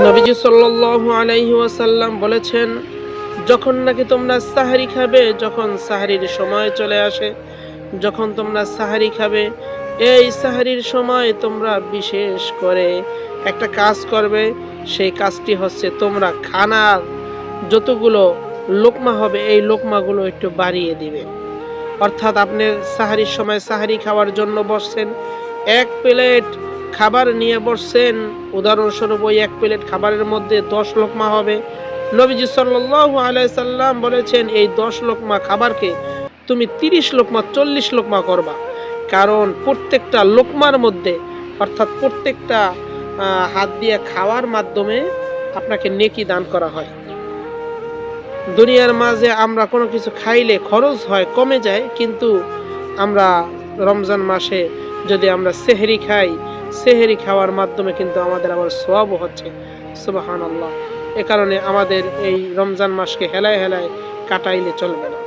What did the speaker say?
নবীজি সাল্লাল্লাহু আলাইহি ওয়াসাল্লাম বলেছেন, যখন নাকি তোমরা সাহরি খাবে, যখন সাহরির সময় চলে আসে, যখন তোমরা সাহরি খাবে, এই সাহরির সময় তোমরা বিশেষ করে একটা কাজ করবে। সেই কাজটি হচ্ছে তোমরা খানার যতগুলো লোকমা হবে এই লোকমাগুলো একটু বাড়িয়ে দিবে। অর্থাৎ আপনি সাহারির সময় সাহারি খাওয়ার জন্য বসছেন, এক প্লেট খাবার নিয়ে বসছেন, উদাহরণস্বরূপ ওই এক প্লেট খাবারের মধ্যে 10 লোকমা হবে। নবীজি সাল্লাল্লাহু আলাইহি সাল্লাম বলেছেন, এই 10 লোকমা খাবারকে তুমি 30 লোকমা 40 লোকমা করবা। কারণ প্রত্যেকটা লোকমার মধ্যে, অর্থাৎ প্রত্যেকটা হাত দিয়ে খাওয়ার মাধ্যমে আপনাকে নেকি দান করা হয়। দুনিয়ার মাঝে আমরা কোনো কিছু খাইলে খরচ হয়, কমে যায়, কিন্তু আমরা রমজান মাসে যদি আমরা সেহরি খাই, সেহরি খাওয়ার মাধ্যমে কিন্তু আমাদের আবার সওয়াবও হচ্ছে। সুবহানাল্লাহ। এ কারণে আমাদের এই রমজান মাসকে হেলায় হেলায় কাটাইলে চলবে না।